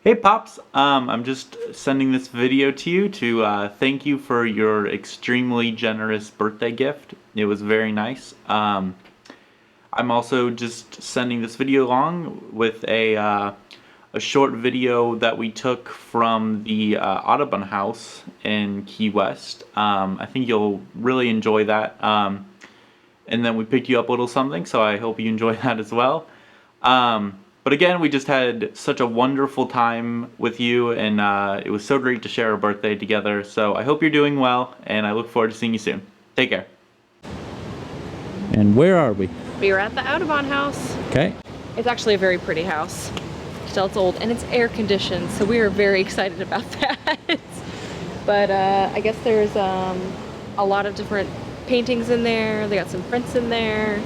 Hey Pops, I'm just sending this video to you to thank you for your extremely generous birthday gift. It was very nice. I'm also just sending this video along with a short video that we took from the Audubon house in Key West. I think you'll really enjoy that. And then we picked you up a little something, so I hope you enjoy that as well. But again, we just had such a wonderful time with you, and it was so great to share our birthday together. So I hope you're doing well, and I look forward to seeing you soon. Take care. And where are we? We were at the Audubon house. Okay. It's actually a very pretty house. Still, it's old, and it's air conditioned, so we are very excited about that. But I guess there's a lot of different paintings in there. They got some prints in there.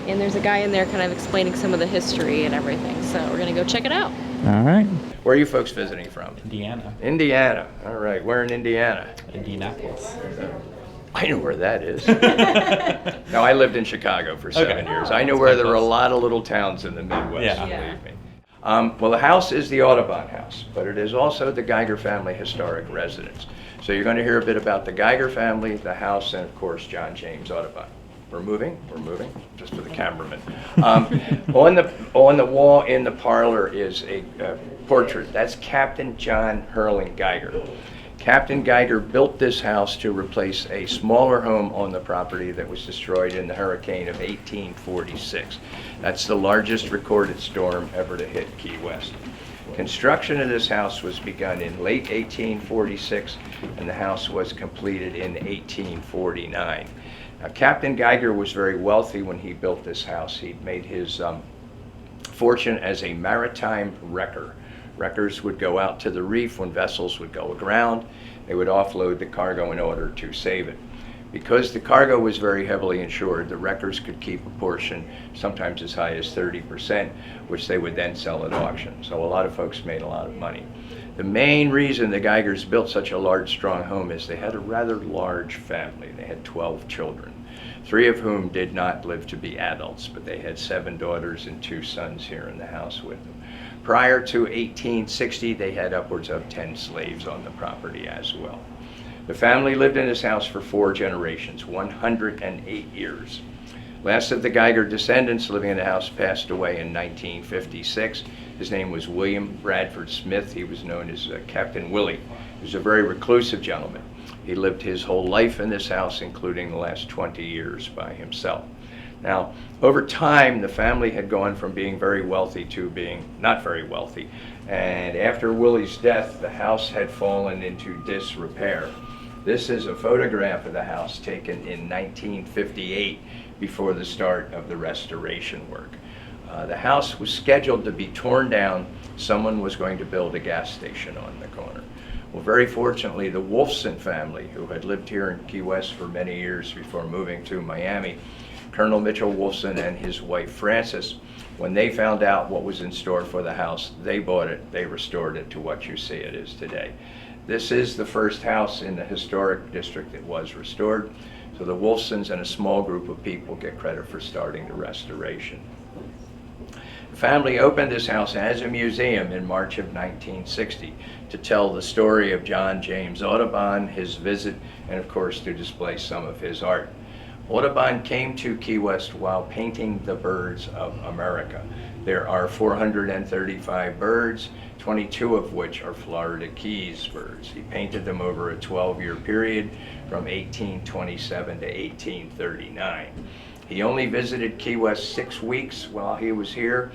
And there's a guy in there kind of explaining some of the history and everything. So we're going to go check it out. All right. Where are you folks visiting from? Indiana. Indiana. All right. Where in Indiana? Indianapolis. I know where that is. No, I lived in Chicago for 7 years. I know where there are a lot of little towns in the Midwest, believe me. Well, the house is the Audubon house, but it is also the Geiger family historic residence. So you're going to hear a bit about the Geiger family, the house, and of course, John James Audubon. We're moving, just for the cameraman. On the wall in the parlor is a portrait. That's Captain John Hurling Geiger. Captain Geiger built this house to replace a smaller home on the property that was destroyed in the hurricane of 1846. That's the largest recorded storm ever to hit Key West. Construction of this house was begun in late 1846, and the house was completed in 1849. Now, Captain Geiger was very wealthy when he built this house. He made his fortune as a maritime wrecker. Wreckers would go out to the reef when vessels would go aground. They would offload the cargo in order to save it. Because the cargo was very heavily insured, the wreckers could keep a portion, sometimes as high as 30%, which they would then sell at auction. So a lot of folks made a lot of money. The main reason the Geigers built such a large, strong home is they had a rather large family. They had 12 children, 3 of whom did not live to be adults, but they had 7 daughters and 2 sons here in the house with them. Prior to 1860, they had upwards of 10 slaves on the property as well. The family lived in this house for 4 generations, 108 years. Last of the Geiger descendants living in the house passed away in 1956. His name was William Bradford Smith. He was known as Captain Willie. He was a very reclusive gentleman. He lived his whole life in this house, including the last 20 years by himself. Now, over time, the family had gone from being very wealthy to being not very wealthy. And after Willie's death, the house had fallen into disrepair. This is a photograph of the house taken in 1958 before the start of the restoration work. The house was scheduled to be torn down. Someone was going to build a gas station on the corner. Well, very fortunately, the Wolfson family, who had lived here in Key West for many years before moving to Miami, Colonel Mitchell Wolfson and his wife Frances, when they found out what was in store for the house, they bought it, they restored it to what you see it is today. This is the first house in the historic district that was restored, so the Wolfsons and a small group of people get credit for starting the restoration. The family opened this house as a museum in March of 1960 to tell the story of John James Audubon, his visit, and of course to display some of his art. Audubon came to Key West while painting the birds of America. There are 435 birds, 22 of which are Florida Keys birds. He painted them over a 12-year period from 1827 to 1839. He only visited Key West 6 weeks while he was here,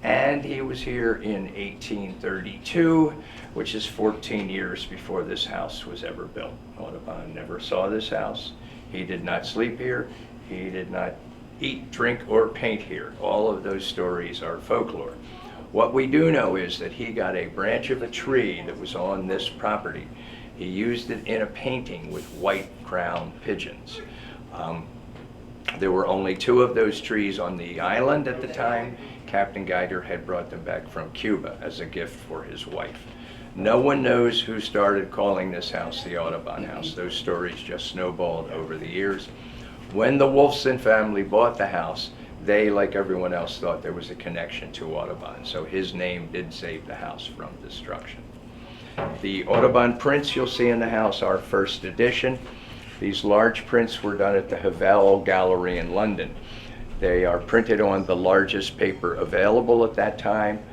and he was here in 1832, which is 14 years before this house was ever built. Audubon never saw this house. He did not sleep here. He did not eat, drink, or paint here. All of those stories are folklore. What we do know is that he got a branch of a tree that was on this property. He used it in a painting with white-crowned pigeons. There were only 2 of those trees on the island at the time. Captain Geiger had brought them back from Cuba as a gift for his wife. No one knows who started calling this house the Audubon house. Those stories just snowballed over the years. When the Wolfson family bought the house, they, like everyone else, thought there was a connection to Audubon. So his name did save the house from destruction. The Audubon prints you'll see in the house are first edition. These large prints were done at the Havel Gallery in London. They are printed on the largest paper available at that time.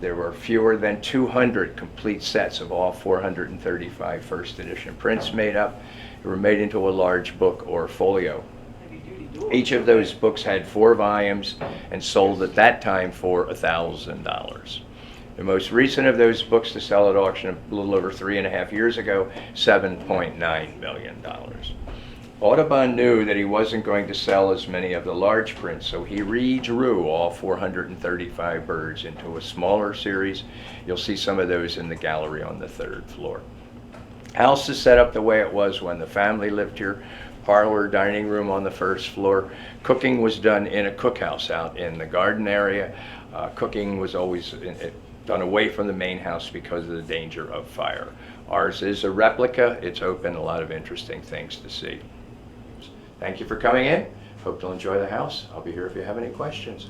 There were fewer than 200 complete sets of all 435 first edition prints made up. They were made into a large book or folio. Each of those books had 4 volumes and sold at that time for $1,000. The most recent of those books to sell at auction a little over 3.5 years ago, $7.9 million. Audubon knew that he wasn't going to sell as many of the large prints, so he redrew all 435 birds into a smaller series. You'll see some of those in the gallery on the 3rd floor. House is set up the way it was when the family lived here. Parlor, dining room on the 1st floor. Cooking was done in a cookhouse out in the garden area. Cooking was always done away from the main house because of the danger of fire. Ours is a replica. It's open, a lot of interesting things to see. Thank you for coming in. Hope you'll enjoy the house. I'll be here if you have any questions.